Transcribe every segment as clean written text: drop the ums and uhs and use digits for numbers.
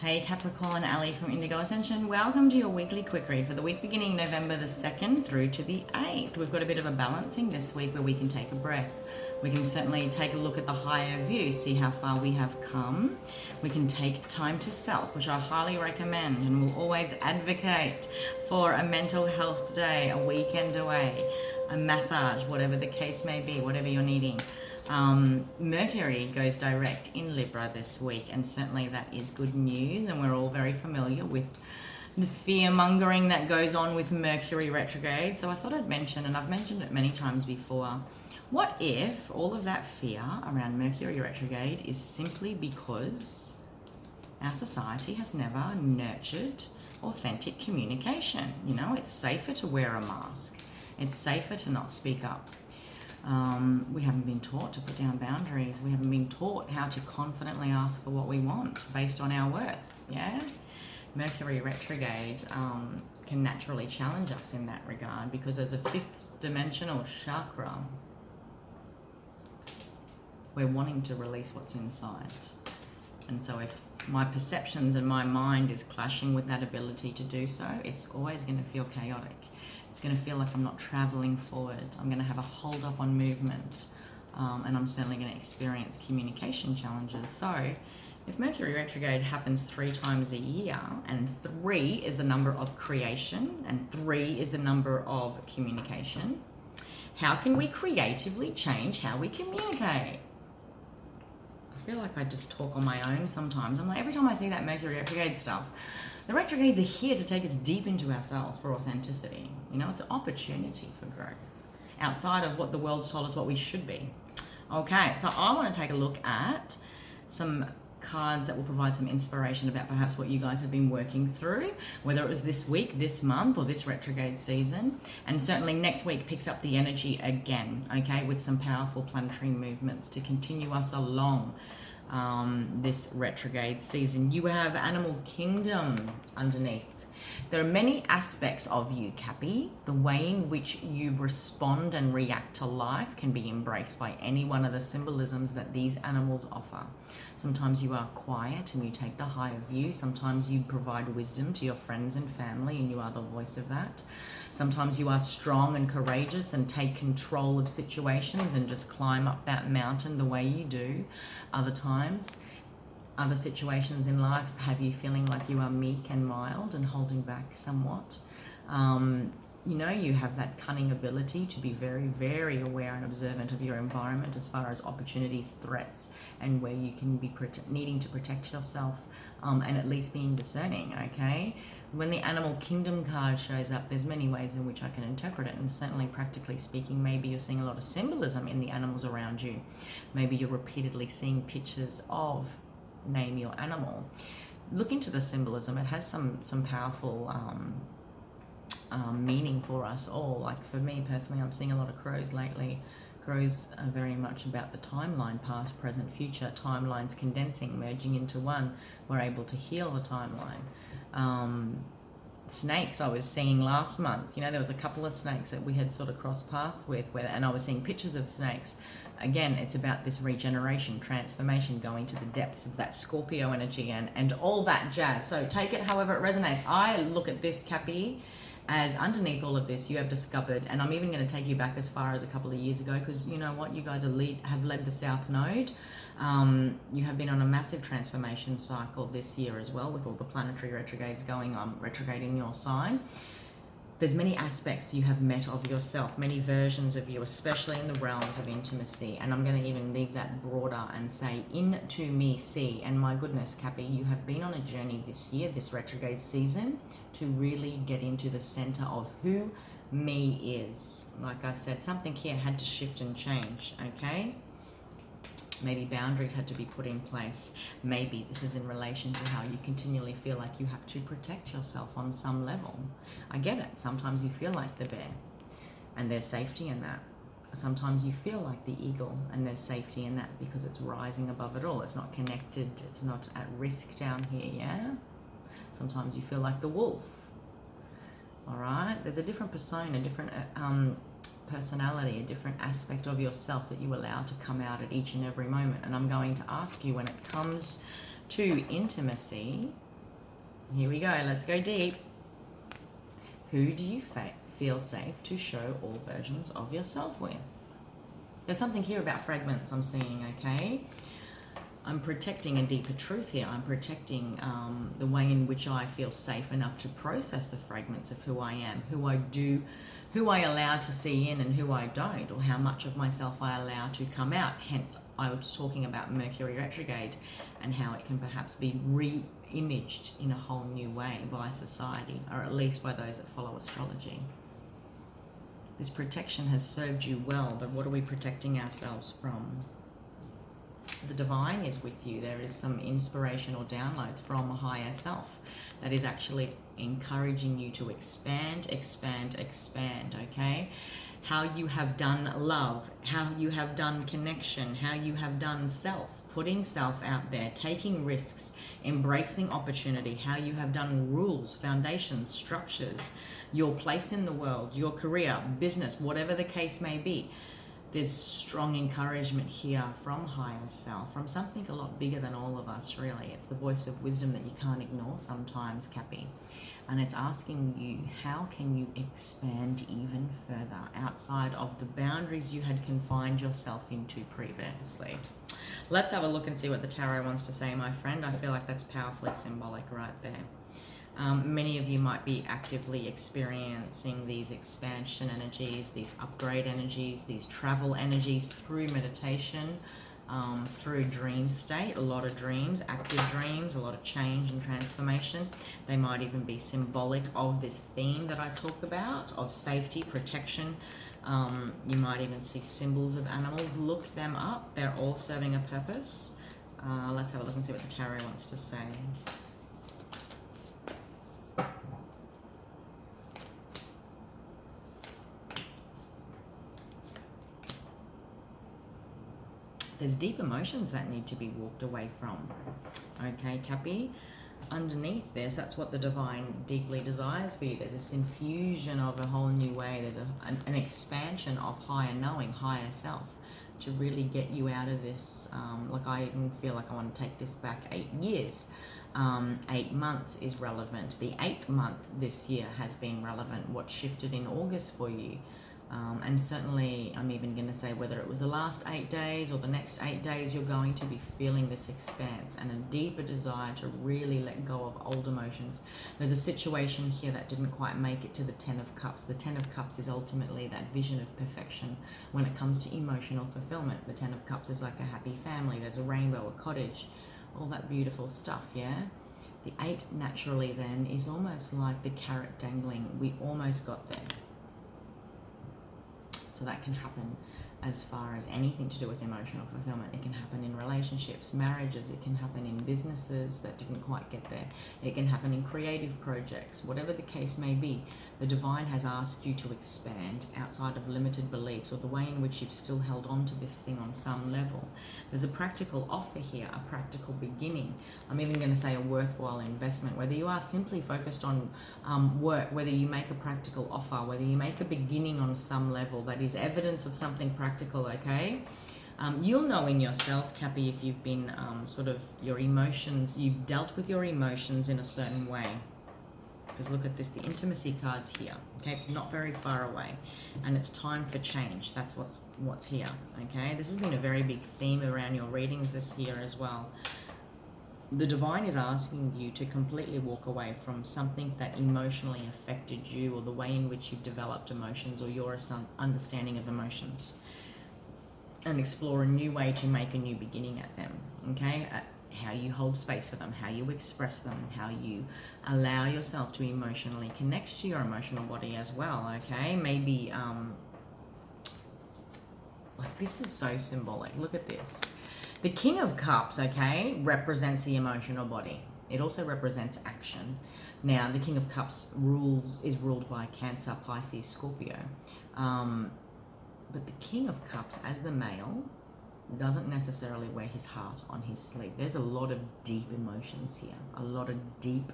Hey Capricorn, Ali from Indigo Ascension. Welcome to your weekly quick read for the week beginning November the 2nd through to the 8th. We've got a bit of a balancing this week where we can take a breath. We can certainly take a look at the higher view, see how far we have come. We can take time to self, which I highly recommend and will always advocate for a mental health day, a weekend away, a massage, whatever the case may be, whatever you're needing. Mercury goes direct in Libra this week, and certainly that is good news, and we're all very familiar with the fear-mongering that goes on with Mercury retrograde. So I thought I'd mention, and I've mentioned it many times before, what if all of that fear around Mercury retrograde is simply because our society has never nurtured authentic communication? You know, it's safer to wear a mask. It's safer to not speak up. We haven't been taught to put down boundaries. We haven't been taught how to confidently ask for what we want based on our worth. Yeah, Mercury retrograde can naturally challenge us in that regard, because as a fifth dimensional chakra, we're wanting to release what's inside. And so if my perceptions and my mind is clashing with that ability to do so, it's always going to feel chaotic. It's going to feel like I'm not traveling forward. I'm going to have a hold up on movement, and I'm certainly going to experience communication challenges. So if Mercury retrograde happens 3 times a year, and 3 is the number of creation and 3 is the number of communication, how can we creatively change how we communicate? I feel like I just talk on my own sometimes. I'm like, every time I see that Mercury retrograde stuff, the retrogrades are here to take us deep into ourselves for authenticity. You know, it's an opportunity for growth outside of what the world's told us what we should be. Okay, so I want to take a look at some cards that will provide some inspiration about perhaps what you guys have been working through, whether it was this week, this month, or this retrograde season. And certainly next week picks up the energy again, okay, with some powerful planetary movements to continue us along this retrograde season. You have Animal Kingdom underneath. There are many aspects of you, Cappy. The way in which you respond and react to life can be embraced by any one of the symbolisms that these animals offer. Sometimes you are quiet and you take the higher view. Sometimes you provide wisdom to your friends and family and you are the voice of that. Sometimes you are strong and courageous and take control of situations and just climb up that mountain the way you do. Other times, other situations in life have you feeling like you are meek and mild and holding back somewhat. You know, you have that cunning ability to be very, very aware and observant of your environment as far as opportunities, threats, and where you can be needing to protect yourself, and at least being discerning, okay? When the Animal Kingdom card shows up, there's many ways in which I can interpret it, and certainly practically speaking, maybe you're seeing a lot of symbolism in the animals around you. Maybe you're repeatedly seeing pictures of name your animal. Look into the symbolism. It has some powerful meaning for us all. Like for me personally, I'm seeing a lot of crows lately. Crows are very much about the timeline, past, present, future, timelines condensing, merging into one. We're able to heal the timeline. Snakes I was seeing last month. You know, there was a couple of snakes that we had sort of crossed paths with, and I was seeing pictures of snakes. Again, it's about this regeneration, transformation, going to the depths of that Scorpio energy and all that jazz. So take it however it resonates. I look at this, Cappy, as underneath all of this, you have discovered, and I'm even going to take you back as far as a couple of years ago, because you know what, you guys have led the South Node. You have been on a massive transformation cycle this year as well, with all the planetary retrogrades going on, retrograding your sign. There's many aspects you have met of yourself, many versions of you, especially in the realms of intimacy. And I'm going to even leave that broader and say, into me see. And my goodness, Cappy, you have been on a journey this year, this retrograde season, to really get into the center of who me is. Like I said, something here had to shift and change, okay? Maybe boundaries had to be put in place. Maybe this is in relation to how you continually feel like you have to protect yourself on some level. I get it. Sometimes you feel like the bear, and there's safety in that. Sometimes you feel like the eagle, and there's safety in that because it's rising above it all. It's not connected. It's not at risk down here, yeah? Sometimes you feel like the wolf. All right? There's a different persona, different personality, a different aspect of yourself that you allow to come out at each and every moment. And I'm going to ask you, when it comes to intimacy, Here we go. Let's go deep. Who do you feel safe to show all versions of yourself with? There's something here about fragments I'm seeing, okay? I'm protecting a deeper truth here. I'm protecting the way in which I feel safe enough to process the fragments of who I am, who I allow to see in and who I don't, or how much of myself I allow to come out. Hence, I was talking about Mercury retrograde and how it can perhaps be re-imaged in a whole new way by society, or at least by those that follow astrology. This protection has served you well, but what are we protecting ourselves from? The divine is with you. There is some inspiration or downloads from a higher self that is actually encouraging you to expand, expand, expand, okay? How you have done love, how you have done connection, how you have done self, putting self out there, taking risks, embracing opportunity, how you have done rules, foundations, structures, your place in the world, your career, business, whatever the case may be. There's strong encouragement here from higher self, from something a lot bigger than all of us, really. It's the voice of wisdom that you can't ignore sometimes, Cappy. And it's asking you, how can you expand even further outside of the boundaries you had confined yourself into previously? Let's have a look and see what the tarot wants to say, my friend. I feel like that's powerfully symbolic right there. Many of you might be actively experiencing these expansion energies, these upgrade energies, these travel energies through meditation, through dream state, a lot of dreams, active dreams, a lot of change and transformation. They might even be symbolic of this theme that I talk about, of safety, protection. You might even see symbols of animals. Look them up. They're all serving a purpose. Let's have a look and see what the tarot wants to say. There's deep emotions that need to be walked away from. Okay, Cappy? Underneath this, that's what the divine deeply desires for you. There's this infusion of a whole new way. There's an expansion of higher knowing, higher self, to really get you out of this. Like, I even feel like I want to take this back 8 years. 8 months is relevant. The 8th month this year has been relevant. What shifted in August for you? And certainly, I'm even going to say whether it was the last 8 days or the next 8 days, you're going to be feeling this expanse and a deeper desire to really let go of old emotions. There's a situation here that didn't quite make it to the 10 of Cups. The 10 of Cups is ultimately that vision of perfection when it comes to emotional fulfillment. The 10 of Cups is like a happy family. There's a rainbow, a cottage, all that beautiful stuff, yeah? The 8 naturally then is almost like the carrot dangling. We almost got there. So that can happen as far as anything to do with emotional fulfillment. It can happen in relationships, marriages, it can happen in businesses that didn't quite get there. It can happen in creative projects, whatever the case may be. The divine has asked you to expand outside of limited beliefs or the way in which you've still held on to this thing on some level. There's a practical offer here, a practical beginning. I'm even going to say a worthwhile investment. Whether you are simply focused on work, whether you make a practical offer, whether you make a beginning on some level that is evidence of something practical, okay? You'll know in yourself, Cappy, if you've been sort of your emotions, you've dealt with your emotions in a certain way. Because look at this, the intimacy card's here. Okay, it's not very far away, and it's time for change. That's what's here. Okay, this has been a very big theme around your readings this year as well. The divine is asking you to completely walk away from something that emotionally affected you, or the way in which you've developed emotions, or your understanding of emotions, and explore a new way to make a new beginning at them. Okay, how you hold space for them, how you express them, how you allow yourself to emotionally connect to your emotional body as well. Okay, maybe like, this is so symbolic. Look at this. The King of Cups, okay, represents the emotional body. It also represents action. Now, the King of Cups is ruled by Cancer, Pisces, Scorpio. But the King of Cups, as the male, doesn't necessarily wear his heart on his sleeve. There's a lot of deep emotions here, a lot of deep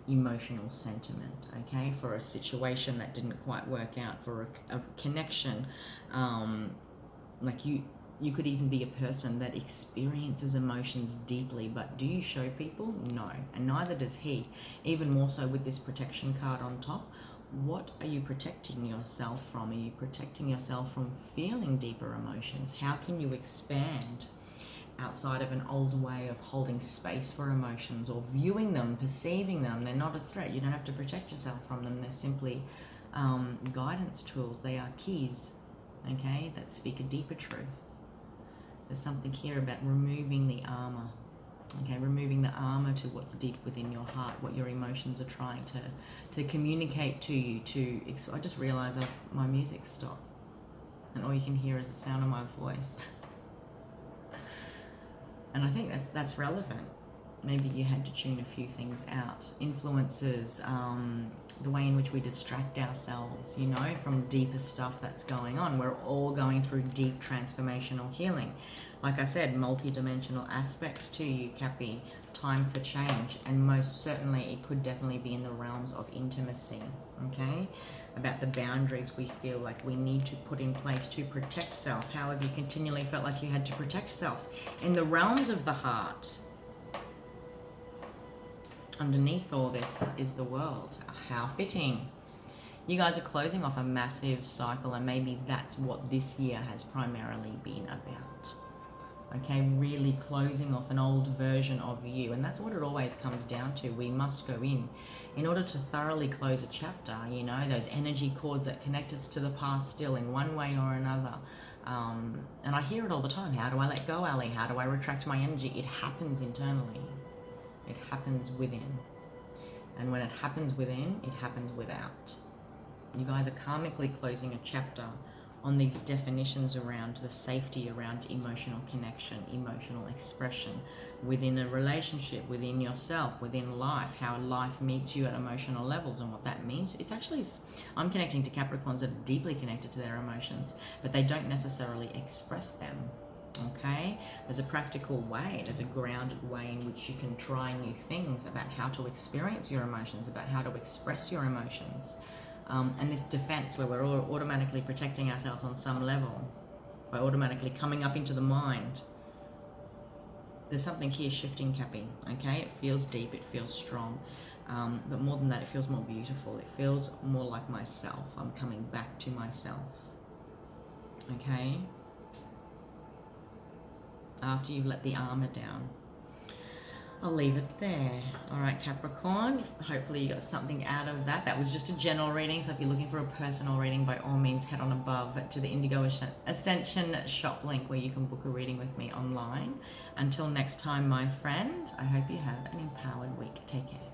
emotional sentiment, okay, for a situation that didn't quite work out, for a connection, like You could even be a person that experiences emotions deeply, but do you show people? No, and neither does he. Even more so with this protection card on top. What are you protecting yourself from? Are you protecting yourself from feeling deeper emotions? How can you expand outside of an old way of holding space for emotions or viewing them, perceiving them? They're not a threat. You don't have to protect yourself from them. They're simply guidance tools. They are keys, okay, that speak a deeper truth. There's something here about removing the armor, okay, removing the armor to what's deep within your heart, what your emotions are trying to communicate to you. I just realized my music stopped, and all you can hear is the sound of my voice. And I think that's relevant. Maybe you had to tune a few things out. Influences, the way in which we distract ourselves, you know, from deeper stuff that's going on. We're all going through deep transformational healing. Like I said, multi-dimensional aspects to you, Cappy. Time for change. And most certainly it could definitely be in the realms of intimacy, okay? About the boundaries we feel like we need to put in place to protect self. How have you continually felt like you had to protect self? In the realms of the heart, underneath all this is the world. How fitting. You guys are closing off a massive cycle, and maybe that's what this year has primarily been about. Okay, really closing off an old version of you. And that's what it always comes down to. We must go in order to thoroughly close a chapter, you know, those energy cords that connect us to the past still in one way or another. And I hear it all the time. How do I let go, Ali? How do I retract my energy? It happens internally. It happens within. And when it happens within, it happens without. You guys are karmically closing a chapter on these definitions around the safety around emotional connection, emotional expression within a relationship, within yourself, within life, how life meets you at emotional levels and what that means. It's actually, I'm connecting to Capricorns that are deeply connected to their emotions, but they don't necessarily express them. Okay, there's a practical way, there's a grounded way in which you can try new things about how to experience your emotions, about how to express your emotions. And this defense where we're all automatically protecting ourselves on some level by automatically coming up into the mind. There's something here shifting, Cappy, okay? It feels deep, it feels strong, but more than that, it feels more beautiful. It feels more like myself. I'm coming back to myself, okay? After you've let the armor down. I'll leave it there. All right, Capricorn, hopefully you got something out of that. That was just a general reading, so if you're looking for a personal reading, by all means, head on above to the Indigo Ascension shop link where you can book a reading with me online. Until next time, my friend, I hope you have an empowered week. Take care.